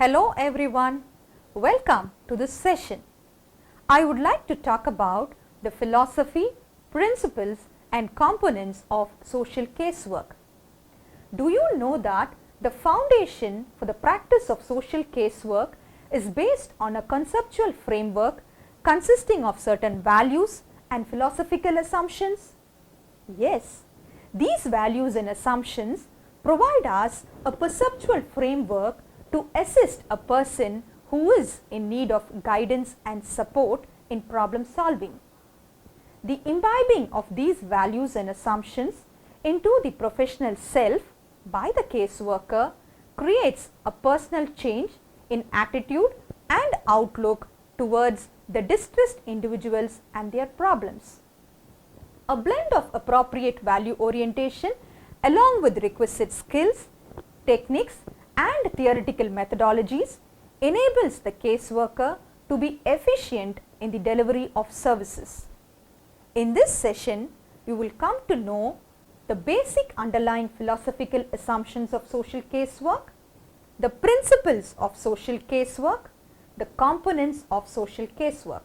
Hello everyone, welcome to this session. I would like to talk about the philosophy, principles and components of social casework. Do you know that the foundation for the practice of social casework is based on a conceptual framework consisting of certain values and philosophical assumptions? Yes, these values and assumptions provide us a perceptual framework to assist a person who is in need of guidance and support in problem solving. The imbibing of these values and assumptions into the professional self by the caseworker creates a personal change in attitude and outlook towards the distressed individuals and their problems. A blend of appropriate value orientation along with requisite skills, techniques and theoretical methodologies enables the caseworker to be efficient in the delivery of services. In this session, you will come to know the basic underlying philosophical assumptions of social casework, the principles of social casework, the components of social casework.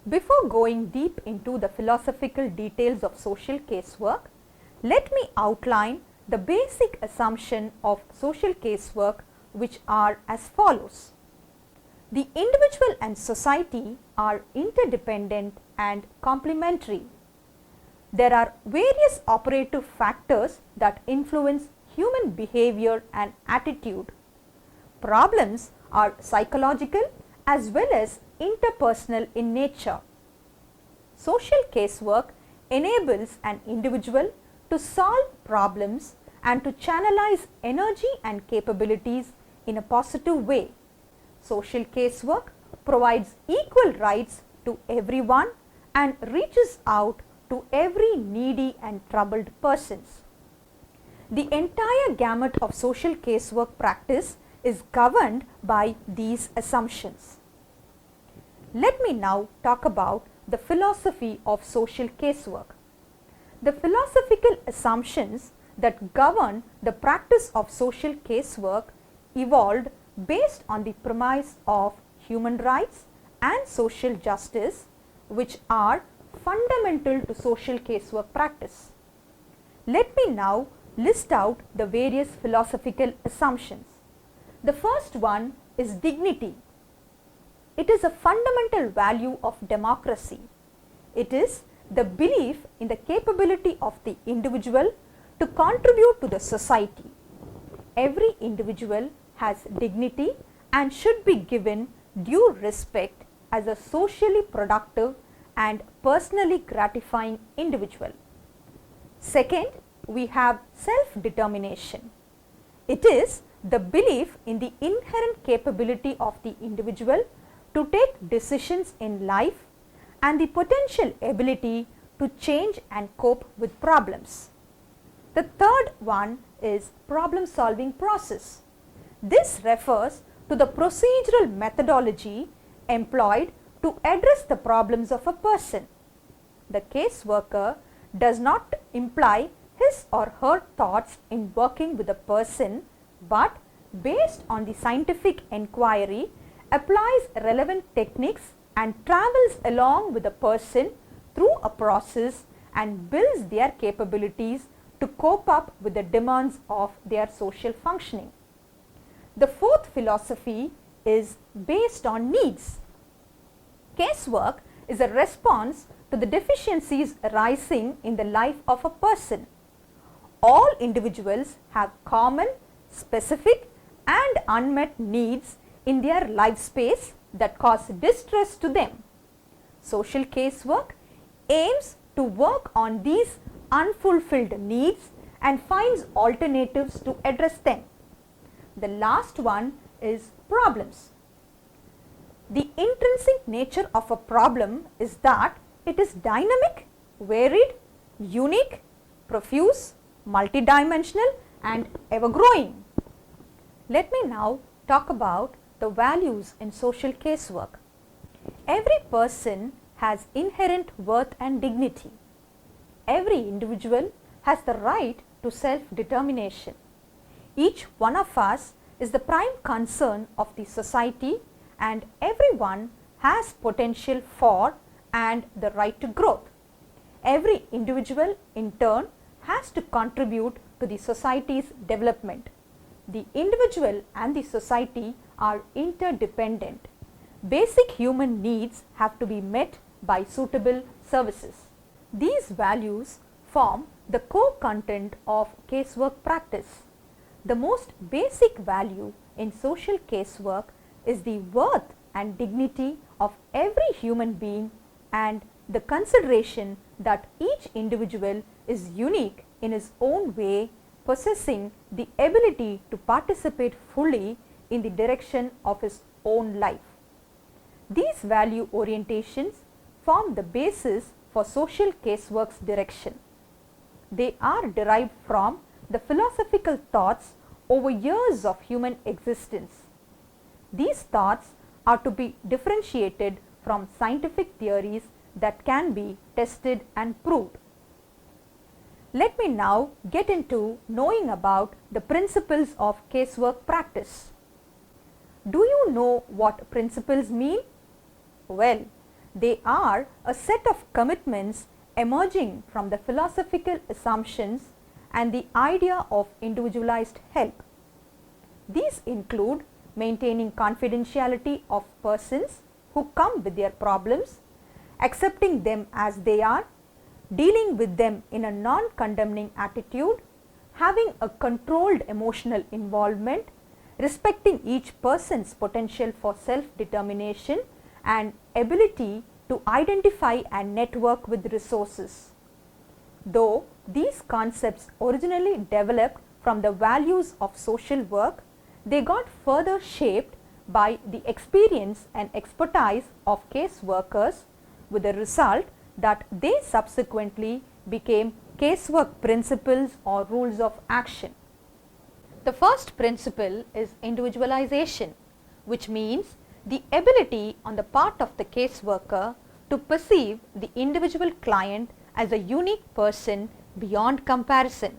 Before going deep into the philosophical details of social casework, let me outline the basic assumption of social casework, which are as follows. The individual and society are interdependent and complementary. There are various operative factors that influence human behavior and attitude. Problems are psychological as well as interpersonal in nature. Social casework enables an individual to solve problems and to channelize energy and capabilities in a positive way. Social casework provides equal rights to everyone and reaches out to every needy and troubled persons. The entire gamut of social casework practice is governed by these assumptions. Let me now talk about the philosophy of social casework. The philosophical assumptions that govern the practice of social casework evolved based on the premise of human rights and social justice, which are fundamental to social casework practice. Let me now list out the various philosophical assumptions. The first one is dignity. It is a fundamental value of democracy. It is the belief in the capability of the individual to contribute to the society. Every individual has dignity and should be given due respect as a socially productive and personally gratifying individual. Second, we have self-determination. It is the belief in the inherent capability of the individual to take decisions in life and the potential ability to change and cope with problems. The third one is problem solving process. This refers to the procedural methodology employed to address the problems of a person. The caseworker does not imply his or her thoughts in working with a person, but based on the scientific inquiry applies relevant techniques and travels along with a person through a process and builds their capabilities to cope up with the demands of their social functioning. The fourth philosophy is based on needs. Casework is a response to the deficiencies arising in the life of a person. All individuals have common, specific and unmet needs in their life space that cause distress to them. Social casework aims to work on these unfulfilled needs and finds alternatives to address them. The last one is problems. The intrinsic nature of a problem is that it is dynamic, varied, unique, profuse, multidimensional and ever-growing. Let me now talk about the values in social casework. Every person has inherent worth and dignity. Every individual has the right to self-determination. Each one of us is the prime concern of the society, and everyone has potential for and the right to growth. Every individual in turn has to contribute to the society's development. The individual and the society are interdependent. Basic human needs have to be met by suitable services. These values form the core content of casework practice. The most basic value in social casework is the worth and dignity of every human being and the consideration that each individual is unique in his own way, possessing the ability to participate fully in the direction of his own life. These value orientations form the basis for social casework's direction. They are derived from the philosophical thoughts over years of human existence. These thoughts are to be differentiated from scientific theories that can be tested and proved. Let me now get into knowing about the principles of casework practice. Do you know what principles mean? Well, they are a set of commitments emerging from the philosophical assumptions and the idea of individualized help. These include maintaining confidentiality of persons who come with their problems, accepting them as they are, dealing with them in a non-condemning attitude, having a controlled emotional involvement, respecting each person's potential for self-determination and ability to identify and network with resources. Though these concepts originally developed from the values of social work, they got further shaped by the experience and expertise of case workers, with the result that they subsequently became casework principles or rules of action. The first principle is individualization, which means the ability on the part of the case worker to perceive the individual client as a unique person beyond comparison.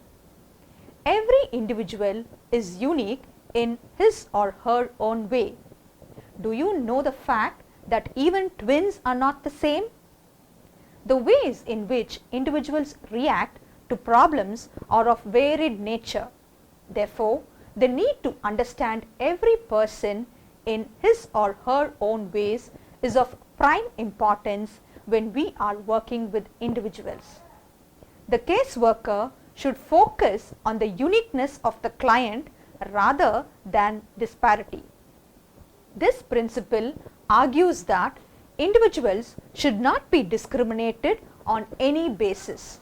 Every individual is unique in his or her own way. Do you know the fact that even twins are not the same? The ways in which individuals react to problems are of varied nature. Therefore, the need to understand every person in his or her own ways is of prime importance when we are working with individuals. The case worker should focus on the uniqueness of the client rather than disparity. This principle argues that individuals should not be discriminated on any basis.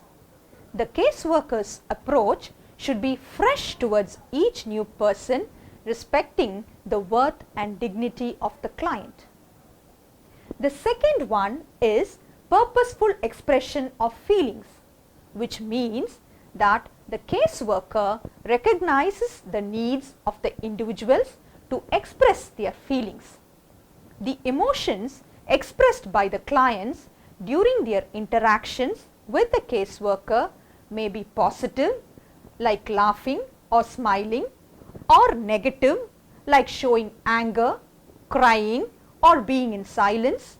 The case worker's approach should be fresh towards each new person, respecting the worth and dignity of the client. The second one is purposeful expression of feelings, which means that the case worker recognizes the needs of the individuals to express their feelings. The emotions expressed by the clients during their interactions with the case worker may be positive, like laughing or smiling, or negative, like showing anger, crying, or being in silence.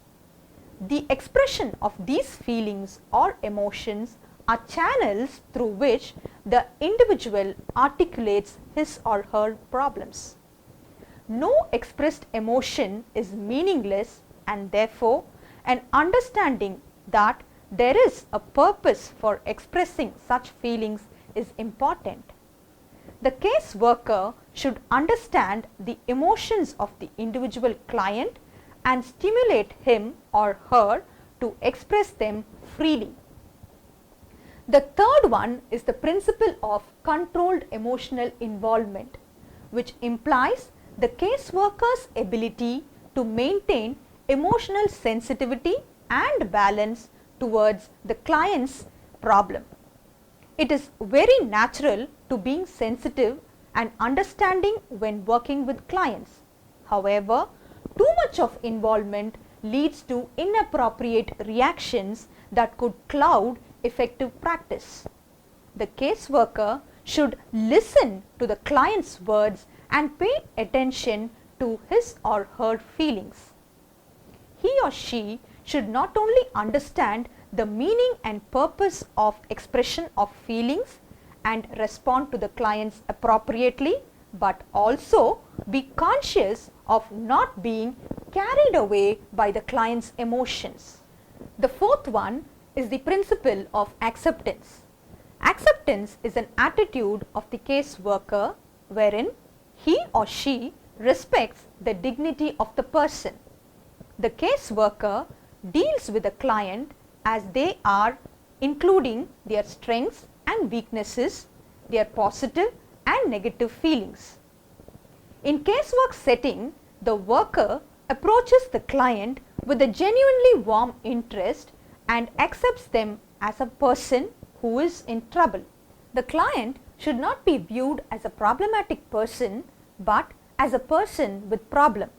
The expression of these feelings or emotions are channels through which the individual articulates his or her problems. No expressed emotion is meaningless, and therefore an understanding that there is a purpose for expressing such feelings is important. The case worker should understand the emotions of the individual client and stimulate him or her to express them freely. The third one is the principle of controlled emotional involvement, which implies the case worker's ability to maintain emotional sensitivity and balance towards the client's problem. It is very natural to being sensitive and understanding when working with clients. However, too much of involvement leads to inappropriate reactions that could cloud effective practice. The case worker should listen to the client's words and pay attention to his or her feelings. He or she should not only understand the meaning and purpose of expression of feelings and respond to the clients appropriately, but also be conscious of not being carried away by the client's emotions. The fourth one is the principle of acceptance. Acceptance is an attitude of the caseworker wherein he or she respects the dignity of the person. The caseworker deals with the client as they are, including their strengths and weaknesses, their positive and negative feelings. In casework setting, the worker approaches the client with a genuinely warm interest and accepts them as a person who is in trouble. The client should not be viewed as a problematic person, but as a person with problem.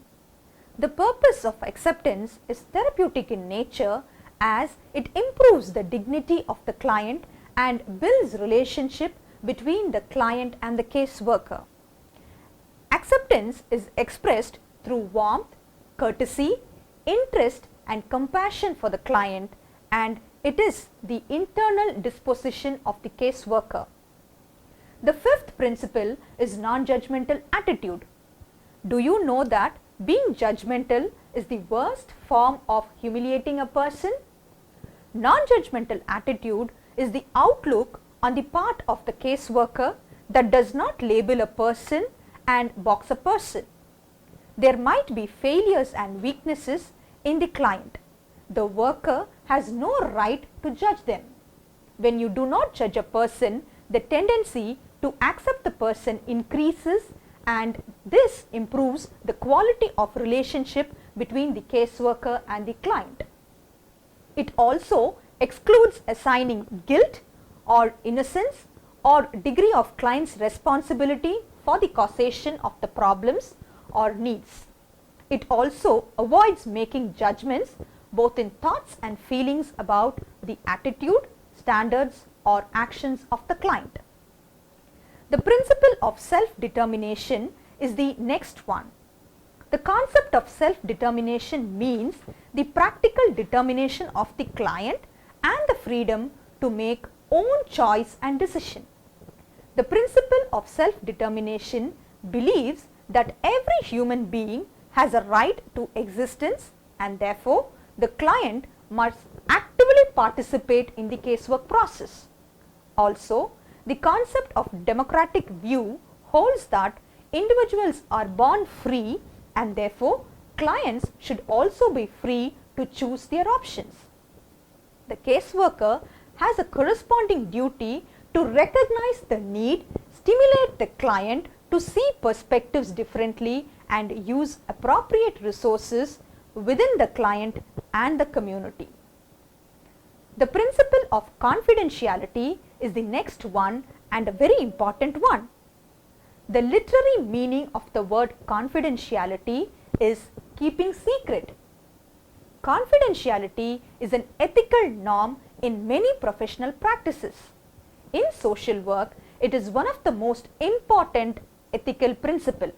The purpose of acceptance is therapeutic in nature as it improves the dignity of the client and builds relationship between the client and the caseworker. Acceptance is expressed through warmth, courtesy, interest and compassion for the client, and it is the internal disposition of the caseworker. The fifth principle is non-judgmental attitude. Do you know that being judgmental is the worst form of humiliating a person? Non-judgmental attitude is the outlook on the part of the caseworker that does not label a person and box a person. There might be failures and weaknesses in the client. The worker has no right to judge them. When you do not judge a person, the tendency to accept the person increases, and this improves the quality of relationship between the caseworker and the client. It also excludes assigning guilt or innocence or degree of client's responsibility for the causation of the problems or needs. It also avoids making judgments both in thoughts and feelings about the attitude, standards or actions of the client. The principle of self-determination is the next one. The concept of self-determination means the practical determination of the client and the freedom to make own choice and decision. The principle of self-determination believes that every human being has a right to existence, and therefore the client must actively participate in the casework process. Also, the concept of democratic view holds that individuals are born free and therefore clients should also be free to choose their options. The caseworker has a corresponding duty to recognize the need, stimulate the client to see perspectives differently and use appropriate resources within the client and the community. The principle of confidentiality is the next one and a very important one. The literary meaning of the word confidentiality is keeping secret. Confidentiality is an ethical norm in many professional practices. In social work, it is one of the most important ethical principles.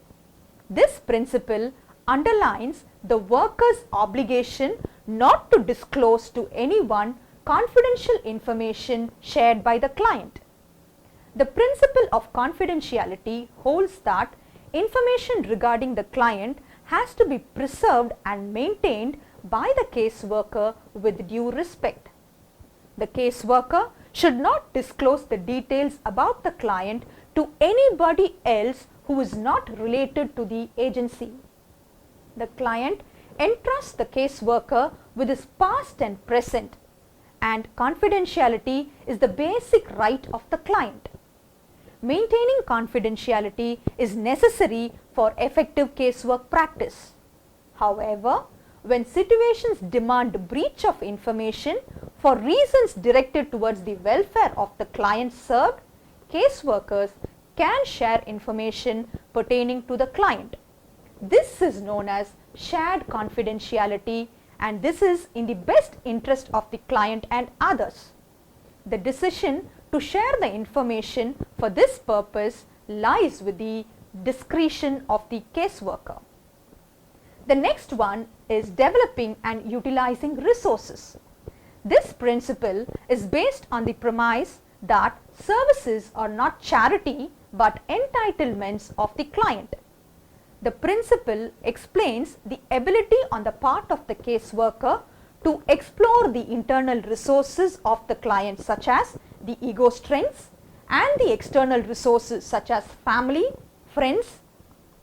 This principle underlines the worker's obligation not to disclose to anyone confidential information shared by the client. The principle of confidentiality holds that information regarding the client has to be preserved and maintained by the caseworker with due respect. The caseworker should not disclose the details about the client to anybody else who is not related to the agency. The client entrusts the caseworker with his past and present, and confidentiality is the basic right of the client. Maintaining confidentiality is necessary for effective casework practice. However, when situations demand breach of information for reasons directed towards the welfare of the client served, caseworkers can share information pertaining to the client. This is known as shared confidentiality, and this is in the best interest of the client and others. The decision to share the information for this purpose lies with the discretion of the caseworker. The next one is developing and utilizing resources. This principle is based on the premise that services are not charity but entitlements of the client. The principle explains the ability on the part of the caseworker to explore the internal resources of the client, such as the ego strengths, and the external resources such as family, friends,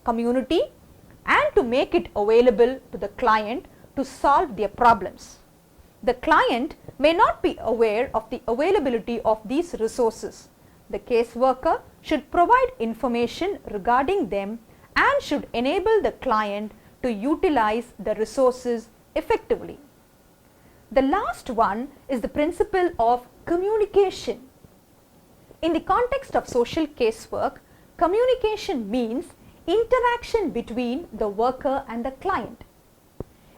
community, and to make it available to the client to solve their problems. The client may not be aware of the availability of these resources. The caseworker should provide information regarding them and should enable the client to utilize the resources effectively. The last one is the principle of communication. In the context of social casework, communication means interaction between the worker and the client.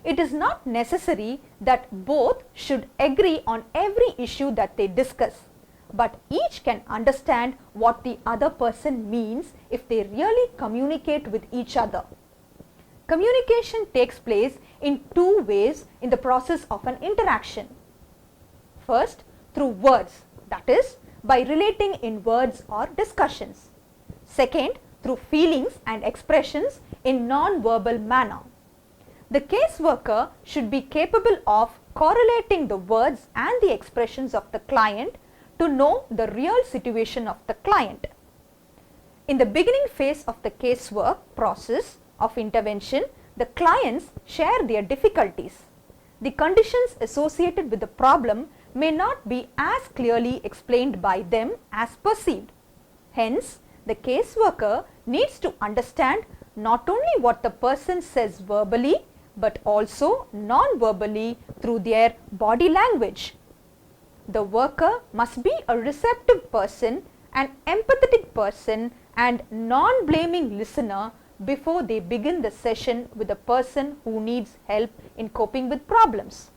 It is not necessary that both should agree on every issue that they discuss, but each can understand what the other person means if they really communicate with each other. Communication takes place in two ways in the process of an interaction. First, through words, that is, by relating in words or discussions. Second, through feelings and expressions in non-verbal manner. The caseworker should be capable of correlating the words and the expressions of the client to know the real situation of the client. In the beginning phase of the casework process of intervention, the clients share their difficulties. The conditions associated with the problem may not be as clearly explained by them as perceived. Hence, the caseworker needs to understand not only what the person says verbally, but also non-verbally through their body language. The worker must be a receptive person, an empathetic person, and non-blaming listener before they begin the session with a person who needs help in coping with problems.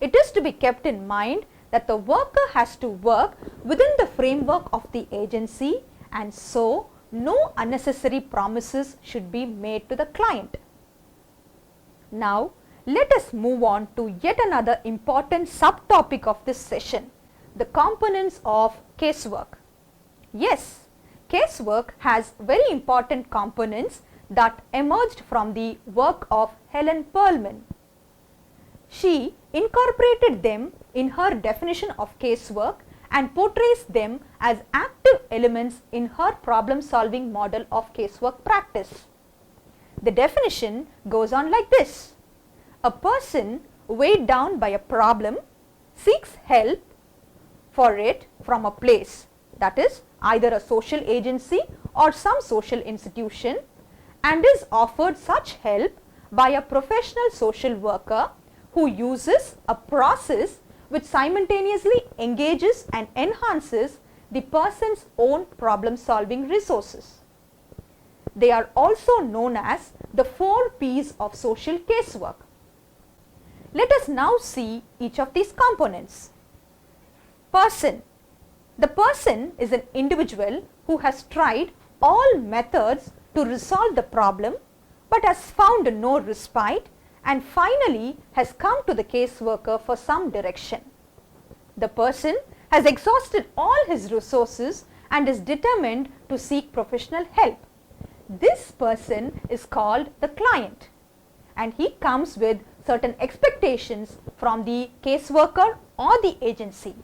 It is to be kept in mind that the worker has to work within the framework of the agency, and so no unnecessary promises should be made to the client. Now, let us move on to yet another important subtopic of this session, the components of casework. Yes, casework has very important components that emerged from the work of Helen Perlman. She incorporated them in her definition of casework and portrays them as active elements in her problem-solving model of casework practice. The definition goes on like this. A person weighed down by a problem seeks help for it from a place, that is either a social agency or some social institution, and is offered such help by a professional social worker who uses a process which simultaneously engages and enhances the person's own problem-solving resources. They are also known as the 4 P's of social casework. Let us now see each of these components. Person. The person is an individual who has tried all methods to resolve the problem but has found no respite and finally has come to the caseworker for some direction. The person has exhausted all his resources and is determined to seek professional help. This person is called the client, and he comes with certain expectations from the caseworker or the agency.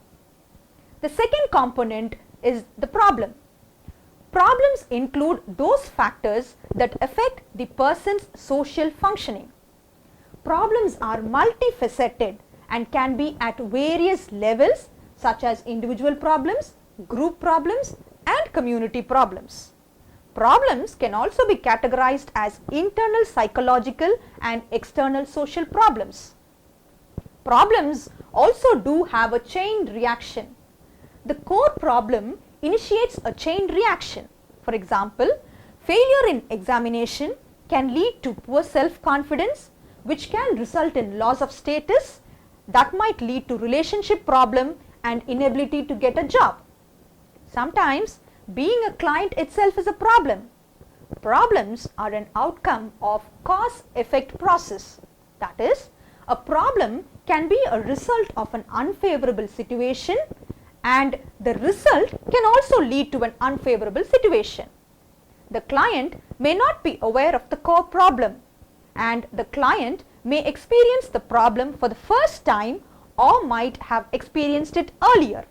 The second component is the problem. Problems include those factors that affect the person's social functioning. Problems are multifaceted and can be at various levels, such as individual problems, group problems, and community problems. Problems can also be categorized as internal psychological and external social problems. Problems also do have a chain reaction. The core problem initiates a chain reaction. For example, failure in examination can lead to poor self-confidence, which can result in loss of status, that might lead to relationship problem and inability to get a job. Sometimes being a client itself is a problem. Problems are an outcome of cause-effect process. That is, a problem can be a result of an unfavorable situation, and the result can also lead to an unfavorable situation. The client may not be aware of the core problem, and the client may experience the problem for the first time or might have experienced it earlier.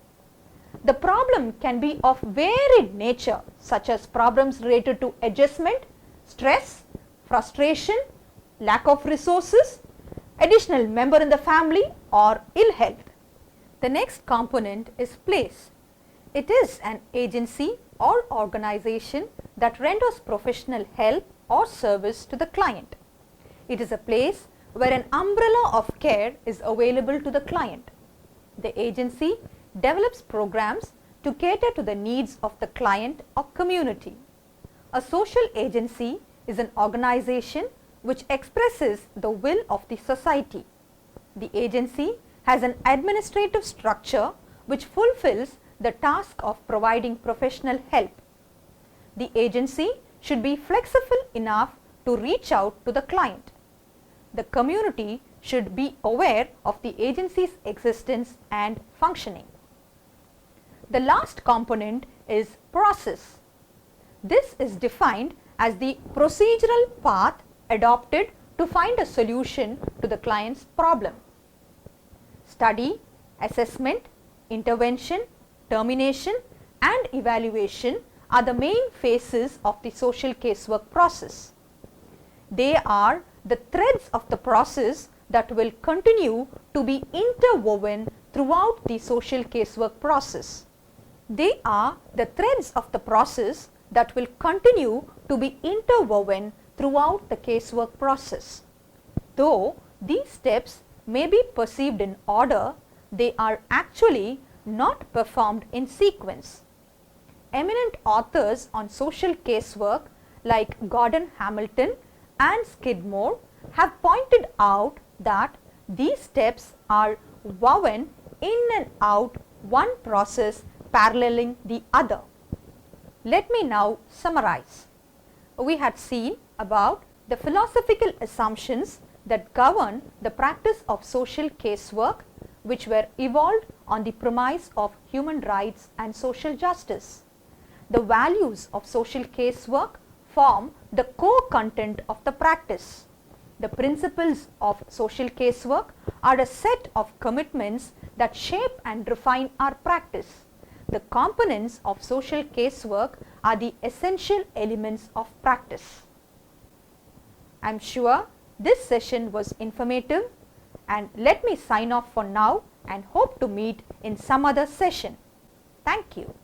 The problem can be of varied nature, such as problems related to adjustment, stress, frustration, lack of resources, additional member in the family, or ill health. The next component is place. It is an agency or organization that renders professional help or service to the client. It is a place where an umbrella of care is available to the client. The agency develops programs to cater to the needs of the client or community. A social agency is an organization which expresses the will of the society. The agency has an administrative structure which fulfills the task of providing professional help. The agency should be flexible enough to reach out to the client. The community should be aware of the agency's existence and functioning. The last component is process. This is defined as the procedural path adopted to find a solution to the client's problem. Study, assessment, intervention, termination, and evaluation are the main phases of the social casework process. They are the threads of the process that will continue to be interwoven throughout the social casework process. They are the threads of the process that will continue to be interwoven throughout the casework process. Though these steps may be perceived in order, they are actually not performed in sequence. Eminent authors on social casework like Gordon Hamilton and Skidmore have pointed out that these steps are woven in and out, one process paralleling the other. Let me now summarize. We had seen about the philosophical assumptions that govern the practice of social casework, which were evolved on the premise of human rights and social justice. The values of social casework form the core content of the practice. The principles of social casework are a set of commitments that shape and refine our practice. The components of social casework are the essential elements of practice. I am sure this session was informative, and let me sign off for now and hope to meet in some other session. Thank you.